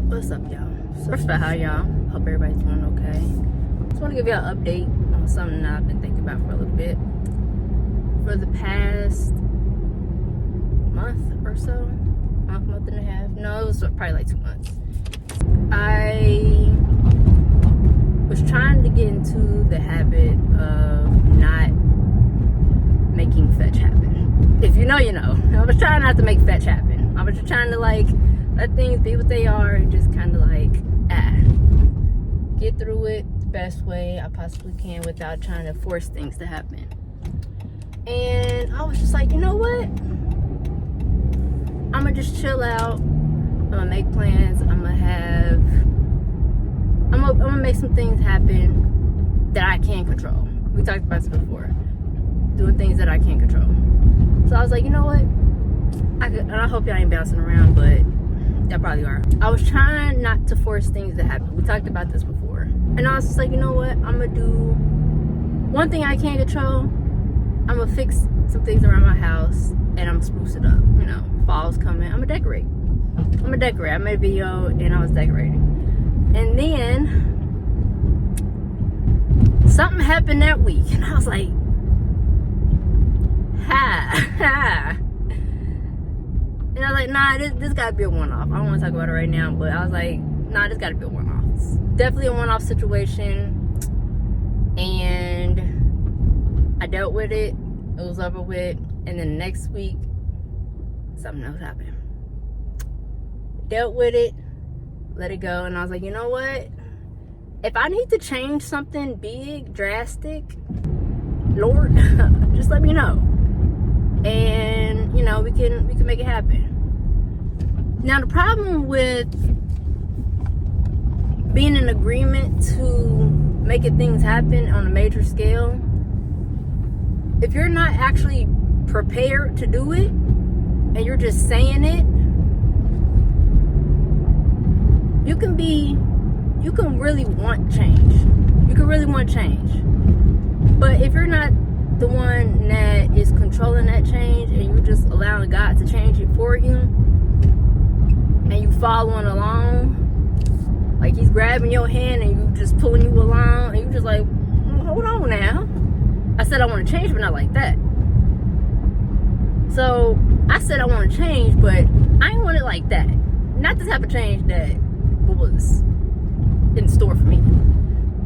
What's up, y'all? First of all, how y'all? Hope everybody's doing okay. Just want to give y'all an update on something that I've been thinking about for a little bit. For the past month or so, month and a half. No, it was probably like 2 months. I was trying to get into the habit of not making fetch happen. If you know, you know. I was trying not to make fetch happen. I was just trying to let things be what they are and just kind of get through it the best way I possibly can without trying to force things to happen. And I was just like, you know what? I'm gonna just chill out. I'm gonna make plans. I'm gonna make some things happen that I can control. We talked about this before. Doing things that I can't control. So I was like, you know what? And I hope y'all ain't bouncing around, but y'all probably are. I was trying not to force things to happen. We talked about this before. And I was just like, you know what? I'm gonna do one thing I can't control. I'm gonna fix some things around my house and I'm gonna spruce it up. You know, fall's coming. I'm gonna decorate. I made a video and I was decorating. And then something happened that week and I was like, ha. And I was like, nah, this gotta be a one-off. I don't want to talk about it right now, but I was like, nah, this gotta be a one-off. It's definitely a one-off situation. And I dealt with it. It was over with. And then next week, something else happened. Dealt with it, let it go. And I was like, you know what? If I need to change something big, drastic, Lord, just let me know. And you know, we can make it happen. Now the problem with being in agreement to making things happen on a major scale, if you're not actually prepared to do it and you're just saying it, you can really want change. You can really want change. But if you're not the one that is controlling that change and you're just allowing God to change it for you and you following along, like he's grabbing your hand and you just pulling you along and you just like, hold on now. I said I want to change, but not like that. So I said I want to change, but I ain't want it like that. Not the type of change that was in store for me.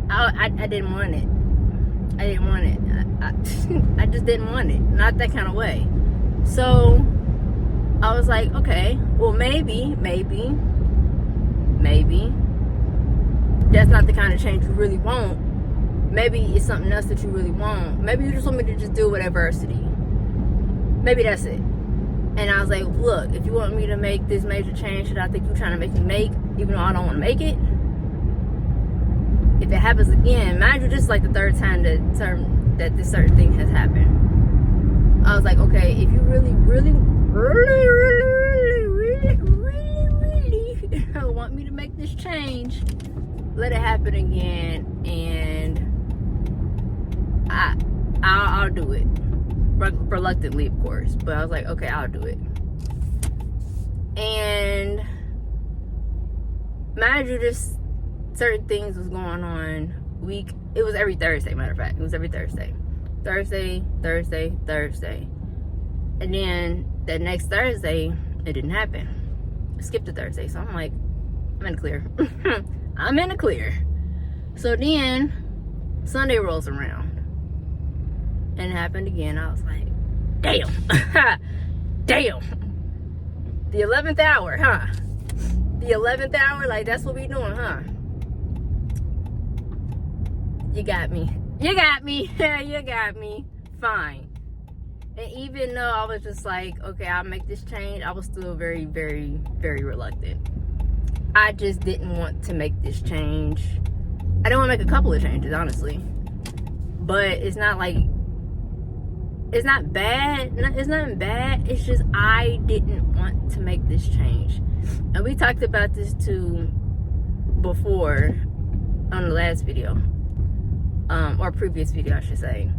I didn't want it. I didn't want it. I just didn't want it. Not that kind of way. So I was like, okay, well maybe that's not the kind of change you really want. Maybe it's something else that you really want. Maybe you just want me to just deal with adversity. Maybe that's it. And I was like, look, if you want me to make this major change that I think you're trying to make me make, even though I don't want to make it, if it happens again, mind you, this is like the third time that this certain thing has happened. I was like, okay, if you really want me to make this change, let it happen again, and I'll do it. Reluctantly, of course, but I was like, okay, I'll do it. And mind you, just certain things was going on it was every Thursday, matter of fact. It was every Thursday. Thursday. And then that next Thursday, it didn't happen. I skipped a Thursday, so I'm like, I'm in the clear. I'm in the clear. So then Sunday rolls around and it happened again. I was like, damn. Damn. The 11th hour, huh? The 11th hour, like that's what we doing, huh? You got me. You got me. Fine. And even though I was just like, okay, I'll make this change, I was still very, very, very reluctant. I just didn't want to make this change. I didn't want to make a couple of changes, honestly. But it's not like, it's not bad. It's not bad. It's just I didn't want to make this change. And we talked about this too before on the last video. Or previous video, I should say.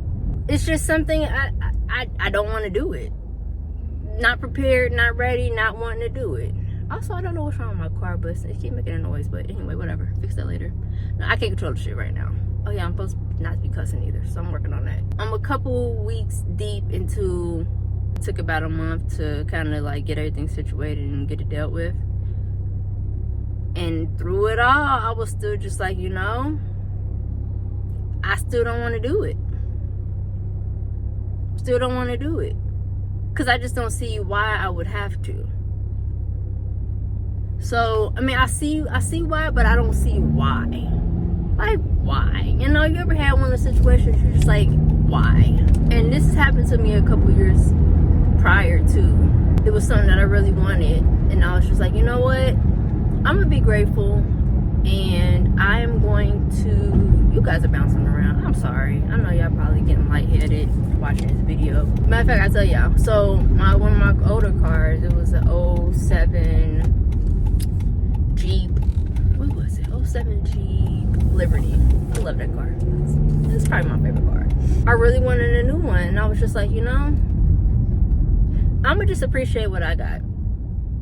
It's just something I don't want to do it. Not prepared, not ready, not wanting to do it. Also, I don't know what's wrong with my car, but it keep making a noise. But anyway, whatever. Fix that later. No, I can't control the shit right now. Oh yeah, I'm supposed not to be cussing either, so I'm working on that. I'm a couple weeks deep into, it took about a month to kind of like get everything situated and get it dealt with. And through it all, I was still just like, you know, I still don't want to do it. Still don't want to do it. Because I just don't see why I would have to. So, I mean, I see why, but I don't see why. Like, why? You know, you ever had one of those situations you're just like, why? And this has happened to me a couple years prior to. It was something that I really wanted. And I was just like, you know what? I'm going to be grateful. And I am going to... You guys are bouncing around. I'm sorry. I know y'all probably getting lightheaded watching this video. Matter of fact, I tell y'all. So, one of my older cars, it was an 07 Jeep. What was it? 07 Jeep Liberty. I love that car. It's probably my favorite car. I really wanted a new one. And I was just like, you know, I'm going to just appreciate what I got.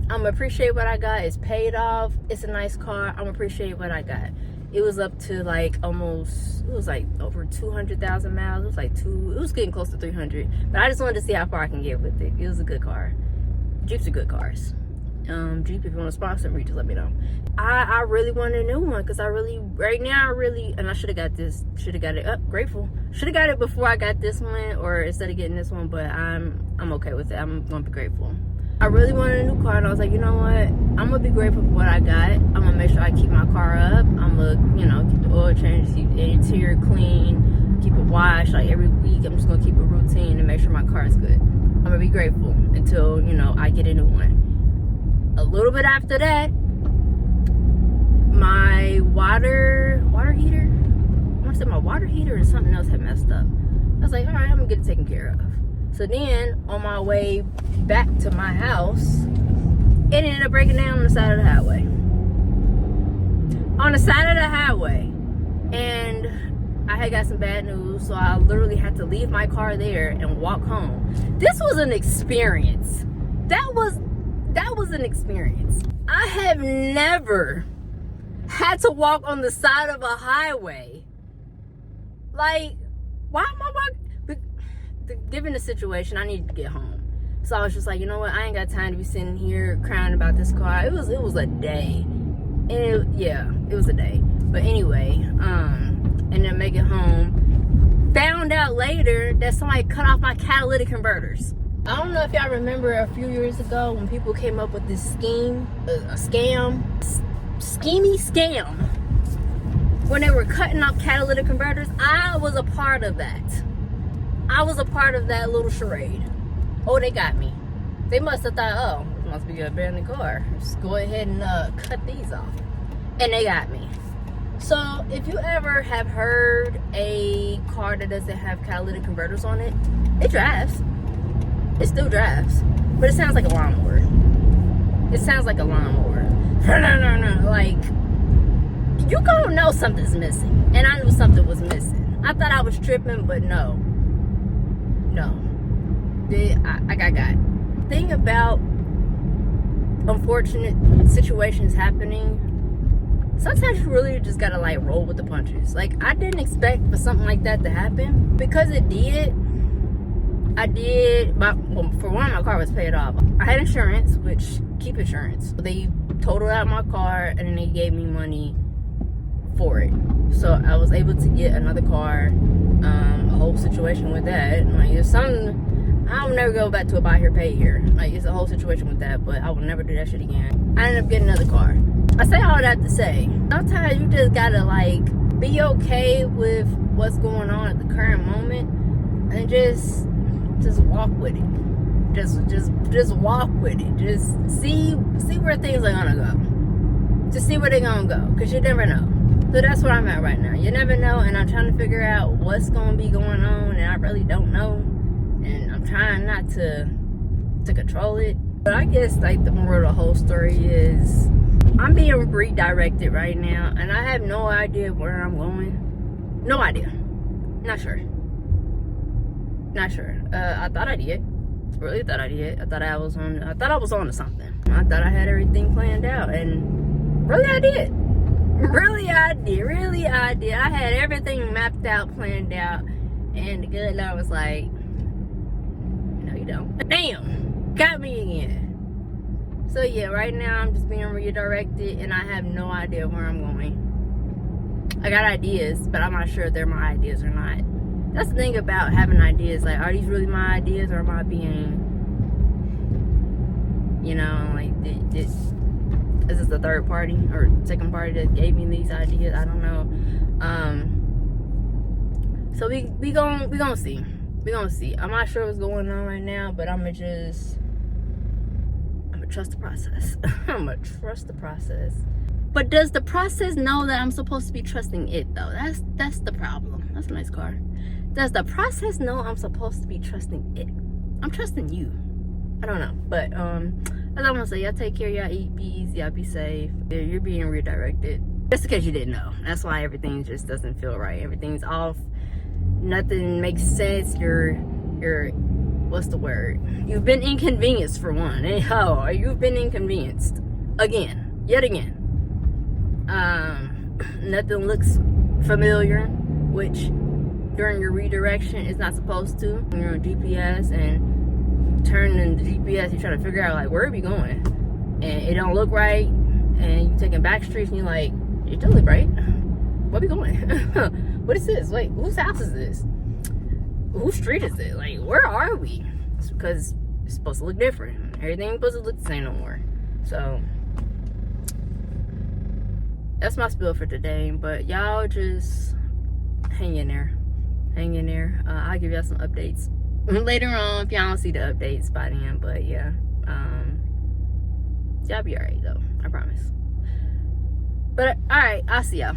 I'm going to appreciate what I got. It's paid off. It's a nice car. I'm going to appreciate what I got. It was up to like almost, it was like over 200,000 miles. It was like it was getting close to 300. But I just wanted to see how far I can get with it. It was a good car. Jeeps are good cars. Jeep, if you want to sponsor me, just let me know. I really want a new one because right now, and I should have got this, grateful. Should have got it before I got this one or instead of getting this one, but I'm okay with it. I'm going to be grateful. I really wanted a new car and I was like, you know what? I'm going to be grateful for what I got. I'm going to make sure I keep my car up. I'm going to, you know, keep the oil change, keep the interior clean, keep it washed. Like every week, I'm just going to keep a routine and make sure my car is good. I'm going to be grateful until, you know, I get a new one. A little bit after that, my water heater, I want to say my water heater and something else had messed up. I was like, all right, I'm going to get it taken care of. So then, on my way back to my house, it ended up breaking down on the side of the highway. On the side of the highway. And I had got some bad news, so I literally had to leave my car there and walk home. This was an experience. That was an experience. I have never had to walk on the side of a highway. Like, why am I walking? Given the situation, I needed to get home. So I was just like, you know what? I ain't got time to be sitting here crying about this car. It was a day. And it was a day. But anyway, and then make it home. Found out later that somebody cut off my catalytic converters. I don't know if y'all remember a few years ago when people came up with this scheme, a scam, schemy scam, when they were cutting off catalytic converters. I was a part of that. I was a part of that little charade. Oh, they got me. They must have thought, oh, it must be a abandoned car. Just go ahead and cut these off. And they got me. So if you ever have heard a car that doesn't have catalytic converters on it, it drives. It still drives. But it sounds like a lawnmower. It sounds like a lawnmower. No. Like, you gonna know something's missing. And I knew something was missing. I thought I was tripping, but no. I got thing about unfortunate situations happening, sometimes you really just gotta like roll with the punches. Like, I didn't expect for something like that to happen. Because it did, for one, my car was paid off. I had insurance, which keep insurance. They totaled out my car and then they gave me money for it. So I was able to get another car. A whole situation with that. Like, it's something, I will never go back to a buy here, pay here. Like, it's a whole situation with that, but I will never do that shit again. I ended up getting another car. I say all that to say, sometimes you just gotta like be okay with what's going on at the current moment and just walk with it. Just walk with it. Just see where things are gonna go. Just see where they're gonna go, because you never know. So that's where I'm at right now. You never know, and I'm trying to figure out what's going to be going on, and I really don't know. And I'm trying not to control it. But I guess, like, the moral of the whole story is I'm being redirected right now, and I have no idea where I'm going. No idea. Not sure. I thought I did. Really thought I did. I thought I was on to something. I thought I had everything planned out, and really I did. Really I did. I had everything mapped out, planned out, and the good Lord was like, no you don't. Damn, got me again. So yeah, right now I'm just being redirected, and I have no idea where I'm going. I got ideas, but I'm not sure if they're my ideas or not. That's the thing about having ideas. Like, are these really my ideas, or am I being, you know, like, this is the third party or second party that gave me these ideas? I don't know. So we gonna see. We gonna see. I'm not sure what's going on right now, but I'm gonna trust the process. I'm gonna trust the process. But does the process know that I'm supposed to be trusting it, though? That's the problem. That's a nice car. Does the process know I'm supposed to be trusting it? I'm trusting you. I don't know. But as I'm gonna say, y'all take care, y'all eat, be easy, y'all be safe. You're being redirected. Just in case you didn't know. That's why everything just doesn't feel right. Everything's off. Nothing makes sense. You're what's the word? You've been inconvenienced for one. And you've been inconvenienced. Again. Yet again. Nothing looks familiar, which during your redirection is not supposed to. When you're on GPS and turning the GPS, you're trying to figure out like where are we going, and it don't look right, and you're taking back streets and you're like, it don't look right. Where we going? What is this? Wait, whose house is this? Whose street is it? Like, where are we? It's because it's supposed to look different. Everything's supposed to look the same no more. So that's my spiel for today. But y'all just hang in there. I'll give y'all some updates later on if y'all don't see the updates by then. But yeah, y'all be alright though, I promise. But alright, I'll see y'all.